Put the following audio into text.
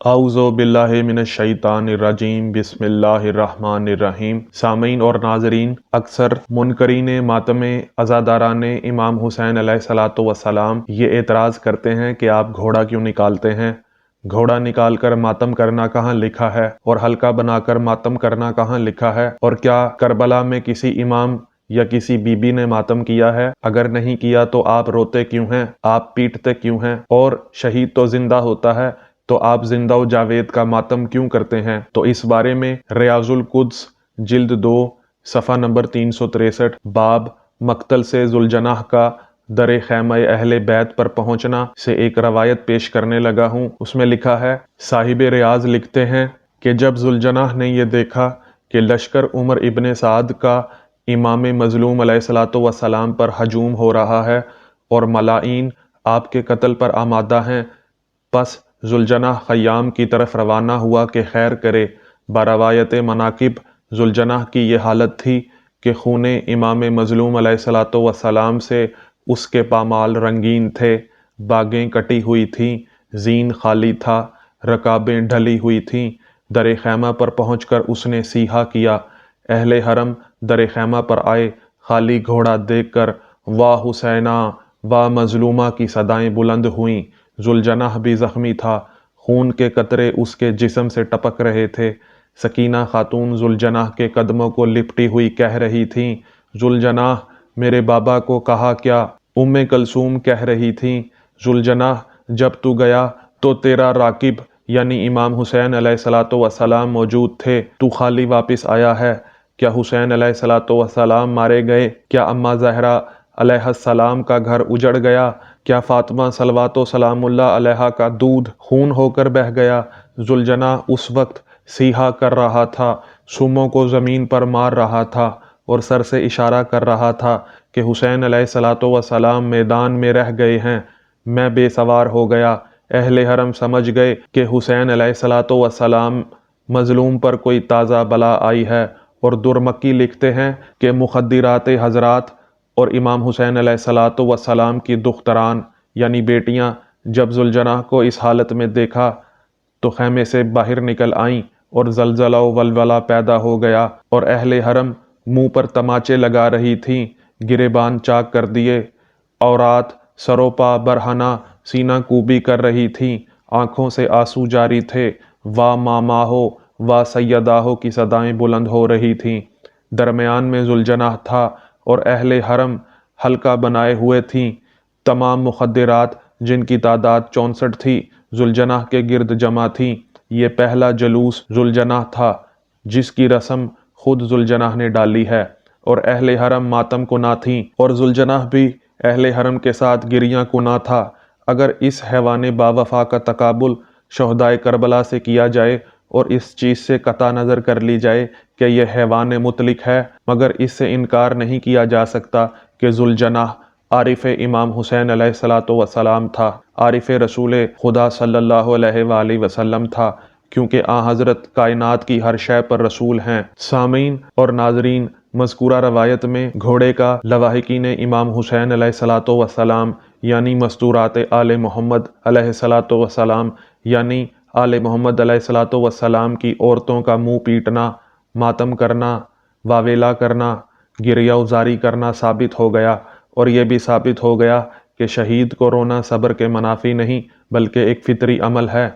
اعوذ باللہ من الشیطان الرجیم بسم اللہ الرحمن الرحیم۔ سامعین اور ناظرین، اکثر منکرین ماتم عزاداران امام حسین علیہ الصلوۃ والسلام یہ اعتراض کرتے ہیں کہ آپ گھوڑا کیوں نکالتے ہیں؟ گھوڑا نکال کر ماتم کرنا کہاں لکھا ہے؟ اور حلقہ بنا کر ماتم کرنا کہاں لکھا ہے؟ اور کیا کربلا میں کسی امام یا کسی بی بی نے ماتم کیا ہے؟ اگر نہیں کیا تو آپ روتے کیوں ہیں؟ آپ پیٹتے کیوں ہیں؟ اور شہید تو زندہ ہوتا ہے تو آپ زندہ و جاوید کا ماتم کیوں کرتے ہیں؟ تو اس بارے میں ریاض القدس جلد 2 صفحہ نمبر 363 باب مقتل سے ذوالجناح کا در خیمہ اہل بیت پر پہنچنا سے ایک روایت پیش کرنے لگا ہوں۔ اس میں لکھا ہے، صاحب ریاض لکھتے ہیں کہ جب ذوالجناح نے یہ دیکھا کہ لشکر عمر ابن سعد کا امام مظلوم علیہ الصلوۃ والسلام پر ہجوم ہو رہا ہے اور ملائین آپ کے قتل پر آمادہ ہیں، پس ذوالجناح خیام کی طرف روانہ ہوا کہ خیر کرے۔ بروایت مناقب ذوالجناح کی یہ حالت تھی کہ خون امام مظلوم علیہ الصلوۃ والسلام سے اس کے پامال رنگین تھے، باگیں کٹی ہوئی تھیں، زین خالی تھا، رکابیں ڈھلی ہوئی تھیں۔ در خیمہ پر پہنچ کر اس نے صیحہ کیا۔ اہل حرم در خیمہ پر آئے، خالی گھوڑا دیکھ کر واہ حسینہ واہ مظلومہ کی صدائیں بلند ہوئیں۔ ذوالجناح بھی زخمی تھا، خون کے قطرے اس کے جسم سے ٹپک رہے تھے۔ سکینہ خاتون ذوالجناح کے قدموں کو لپٹی ہوئی کہہ رہی تھیں، ذوالجناح میرے بابا کو کہا کیا؟ ام کلثوم کہہ رہی تھیں، ذوالجناح جب تو گیا تو تیرا راکب یعنی امام حسین علیہ الصلوۃ والسلام موجود تھے، تو خالی واپس آیا ہے۔ کیا حسین علیہ الصلوۃ والسلام مارے گئے؟ کیا اماں زہرا علیہ السلام کا گھر اجڑ گیا؟ کیا فاطمہ صلوات و سلام اللہ علیہا کا دودھ خون ہو کر بہہ گیا؟ ذوالجناح اس وقت صیحہ کر رہا تھا، سوموں کو زمین پر مار رہا تھا اور سر سے اشارہ کر رہا تھا کہ حسین علیہ الصلوۃ والسلام میدان میں رہ گئے ہیں۔ میں بے سوار ہو گیا۔ اہل حرم سمجھ گئے کہ حسین علیہ الصلوۃ والسلام مظلوم پر کوئی تازہ بلا آئی ہے، اور درمکی لکھتے ہیں کہ مخدرات حضرات اور امام حسین علیہ الصلوۃ والسلام کی دختران یعنی بیٹیاں جب ذوالجناح کو اس حالت میں دیکھا تو خیمے سے باہر نکل آئیں اور زلزلہ و ولولہ پیدا ہو گیا، اور اہل حرم منہ پر تماچے لگا رہی تھیں، گریبان چاک کر دیے، عورات سروپا برہنہ سینہ کوبی کر رہی تھیں، آنکھوں سے آنسو جاری تھے، واہ ماما ہو واہ سیدہ ہو کی صدائیں بلند ہو رہی تھیں۔ درمیان میں ذوالجناح تھا اور اہل حرم حلقہ بنائے ہوئے تھیں۔ تمام مخدرات جن کی تعداد 64 تھی ذوالجناح کے گرد جمع تھیں۔ یہ پہلا جلوس ذوالجناح تھا جس کی رسم خود ذوالجناح نے ڈالی ہے، اور اہل حرم ماتم کنا تھیں، اور ذوالجناح بھی اہل حرم کے ساتھ گریاں کنا تھا۔ اگر اس حیوان باوفا کا تقابل شہدائے کربلا سے کیا جائے اور اس چیز سے قطع نظر کر لی جائے کہ یہ حیوان مطلق ہے، مگر اس سے انکار نہیں کیا جا سکتا کہ ذوالجناح عارف امام حسین علیہ الصلوۃ والسلام تھا، عارف رسول خدا صلی اللہ علیہ وآلہ وسلم تھا، کیونکہ حضرت کائنات کی ہر شے پر رسول ہیں۔ سامعین اور ناظرین، مذکورہ روایت میں گھوڑے کا لواحقین امام حسین علیہ الصلوۃ والسلام یعنی مستورات آل محمد علیہ الصلوۃ والسلام یعنی آل محمد علیہ الصلوۃ والسلام کی عورتوں کا منہ پیٹنا، ماتم کرنا، واویلا کرنا، گریہ ازاری کرنا ثابت ہو گیا، اور یہ بھی ثابت ہو گیا کہ شہید کو رونا صبر کے منافی نہیں بلکہ ایک فطری عمل ہے۔